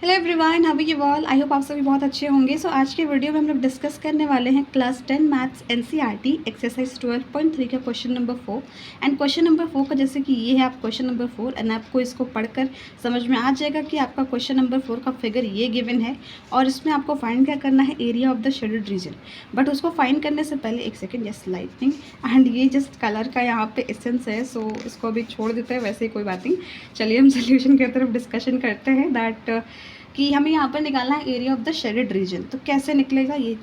Hello everyone, how are you all. I hope आप सभी बहुत अच्छे होंगे। आज के वीडियो में हम लोग डिस्कस करने वाले हैं क्लास 10 मैथ्स एनसीईआरटी एक्सरसाइज 12.3 का question number 4। And question number 4 का जैसे कि ये है आप क्वेश्चन नंबर 4 एंड आपको इसको पढ़कर समझ में आ जाएगा कि आपका क्वेश्चन नंबर 4 का फिगर ये गिवन है और इसमें आपको फाइंड क्या करना है, area of the shaded reason. But उसको फाइंड करने से पहले एक सेकेंड, जस्ट लाइटनिंग एंड ये जस्ट कलर का यहाँ पे एसेंस है, सो इसको अभी छोड़ देते हैं, वैसे ही कोई बात नहीं। चलिए हम सोल्यूशन की तरफ डिस्कशन करते हैं दैट कि हमें यहाँ पर निकालना है area of the shaded reason. तो कैसे निकलेगा ये,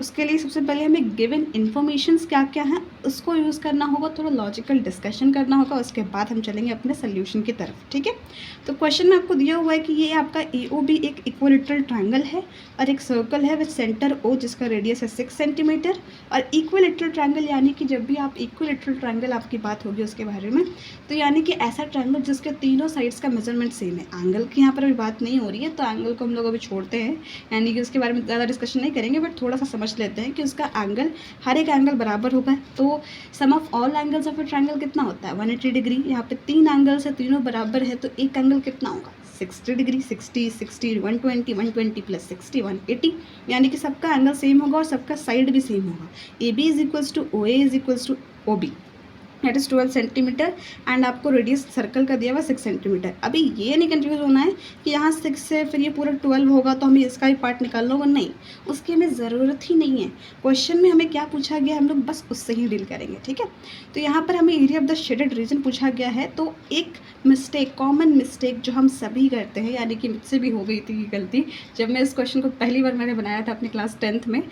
उसके लिए सबसे पहले हमें गिवन इन्फॉर्मेशंस क्या क्या हैं उसको यूज़ करना होगा, थोड़ा लॉजिकल डिस्कशन करना होगा, उसके बाद हम चलेंगे अपने सोल्यूशन की तरफ। ठीक है, तो क्वेश्चन में आपको दिया हुआ है कि ये आपका AOB एक इक्विलेटरल ट्रायंगल है और एक सर्कल है विद सेंटर O जिसका रेडियस है 6 सेंटीमीटर। और इक्विलेटरल ट्रायंगल यानी कि जब भी आप इक्विलेटरल ट्रायंगल आपकी बात होगी उसके बारे में, तो यानी कि ऐसा ट्रायंगल जिसके तीनों साइड्स का मेजरमेंट सेम है। एंगल की यहाँ पर अभी बात नहीं हो रही है, तो एंगल को हम लोग अभी छोड़ते हैं, यानी कि उसके बारे में ज़्यादा डिस्कशन नहीं करेंगे, बट थोड़ा सा समझ लेते हैं कि उसका एंगल, हर एक एंगल बराबर होगा। तो sum of all angles of a triangle कितना होता है 180 डिग्री। यहाँ पे 3 एंगल्स है, तीनों बराबर है, तो एक एंगल कितना होगा 60 डिग्री। 60 60 120 120 प्लस 60 180, यानी कि सबका एंगल सेम होगा और सबका साइड भी सेम होगा। AB is equals to OA is equals to OB, that is 12 centimetre and आपको रेडियस सर्कल का दिया हुआ 6 सेंटीमीटर। अभी ये नहीं कंफ्यूज होना है कि यहाँ 6 से फिर ये पूरा 12 होगा तो हमें इसका ही पार्ट निकालना होगा, नहीं, उसकी हमें ज़रूरत ही नहीं है। क्वेश्चन में हमें क्या पूछा गया, हम लोग बस उससे ही डील करेंगे। ठीक है, तो यहाँ पर हमें area of the shaded reason पूछा गया है। तो एक मिस्टेक, कॉमन मिस्टेक जो हम सभी करते हैं, यानी कि मुझसे भी हो गई थी ये गलती जब मैं इस क्वेश्चन को पहली बार मैंने बनाया था अपनी क्लास 10th में।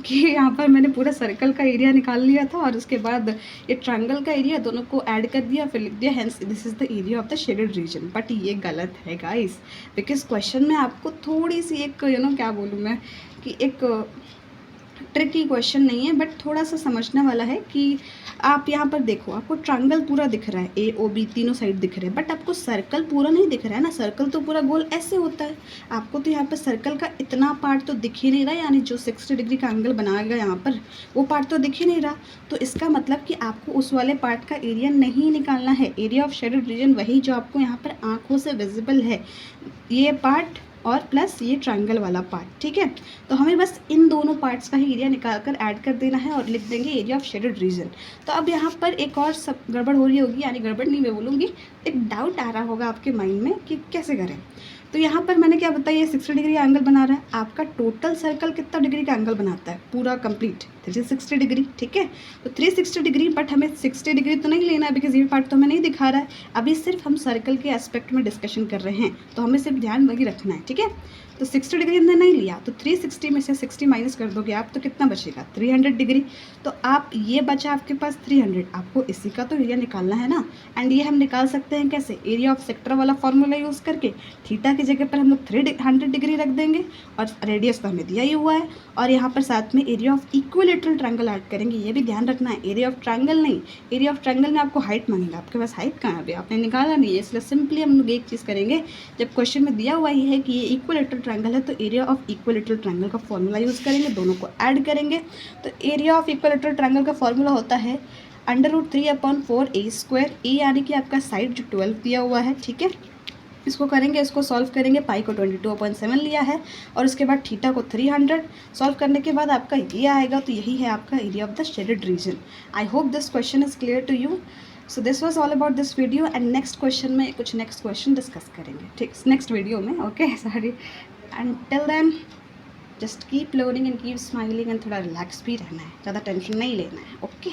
कि यहाँ पर मैंने पूरा सर्कल का एरिया निकाल लिया था और उसके बाद ये ट्रायंगल का एरिया दोनों को ऐड कर दिया, फिर लिख दिया hence this is the area of the shaded reason. But ये गलत है गाइस, बिकॉज क्वेश्चन में आपको थोड़ी सी एक क्या बोलूँ मैं, कि एक ट्रिकी क्वेश्चन नहीं है, बट थोड़ा सा समझने वाला है। कि आप यहाँ पर देखो, आपको ट्रायंगल पूरा दिख रहा है, AOB तीनों साइड दिख रहे हैं, बट आपको सर्कल पूरा नहीं दिख रहा है ना। सर्कल तो पूरा गोल ऐसे होता है, आपको तो यहाँ पर सर्कल का इतना पार्ट तो दिख ही नहीं रहा, यानी जो 60 डिग्री का एंगल बनाएगा यहाँ पर वो पार्ट तो दिख ही नहीं रहा। तो इसका मतलब कि आपको उस वाले पार्ट का एरिया नहीं निकालना है। एरिया ऑफ शेडेड रीजन वही जो आपको यहाँ पर आँखों से विजिबल है, ये पार्ट और प्लस ये ट्रायंगल वाला पार्ट। ठीक है, तो हमें बस इन दोनों पार्ट्स का ही एरिया निकाल कर ऐड कर देना है और लिख देंगे एरिया ऑफ शेडेड रीजन। तो अब यहाँ पर एक और सब गड़बड़ हो रही होगी, यानी गड़बड़ नहीं मैं बोलूँगी, एक डाउट आ रहा होगा आपके माइंड में कि कैसे करें। तो यहाँ पर मैंने क्या बताया, 60 डिग्री एंगल बना रहा है। आपका टोटल सर्कल कितना डिग्री का एंगल बनाता है पूरा कंप्लीट, 360 डिग्री। ठीक है, तो 360 डिग्री, बट हमें 60 डिग्री तो नहीं लेना है बिकॉज ये पार्ट तो हमें नहीं दिखा रहा है। अभी सिर्फ हम सर्कल के एस्पेक्ट में डिस्कशन कर रहे हैं, तो हमें सिर्फ ध्यान वही रखना है। ठीक है, तो 60 डिग्री हमने नहीं लिया, तो 360 में से 60 माइनस कर दोगे आप, तो कितना बचेगा 300 डिग्री। तो आप ये बचा आपके पास 300, आपको इसी का तो एरिया निकालना है ना। एंड ये हम निकाल सकते हैं कैसे, एरिया ऑफ सेक्टर वाला फॉर्मूला यूज़ करके। थीटा की जगह पर हम लोग 300 डिग्री रख देंगे और रेडियस तो हमें दिया ही हुआ है, और यहाँ पर साथ में area of equilateral triangle add करेंगे। ये भी ध्यान रखना है, एरिया ऑफ ट्रायंगल नहीं, एरिया ऑफ ट्रायंगल में आपको हाइट मांगेगा, आपके पास हाइट कहाँ है, अभी आपने निकाला नहीं है। इसलिए सिंपली हम लोग एक चीज़ करेंगे, जब क्वेश्चन में दिया हुआ ही है कि ये इक्विलेटरल ट्रायंगल है, तो एरिया ऑफ इक्विलेटरल ट्रायंगल का फॉर्मूला यूज़ करेंगे, दोनों को ऐड करेंगे। तो एरिया ऑफ इक्विलेटरल ट्रायंगल का फॉर्मूला होता है √3/4a²। ए यानी कि आपका साइड जो 12 दिया हुआ है। ठीक है, इसको करेंगे, इसको सॉल्व करेंगे, पाई को 22.7 लिया है और उसके बाद थीटा को 300 सॉल्व करने के बाद आपका ये आएगा। तो यही है आपका area of the shaded region. I hope this question is clear to you. So this was all about this video and next question में कुछ नेक्स्ट क्वेश्चन डिस्कस करेंगे, ठीक, नेक्स्ट वीडियो में। Okay, sorry, and till then just keep learning and keep smiling एंड थोड़ा relax भी रहना है, ज़्यादा टेंशन नहीं लेना है। ओके।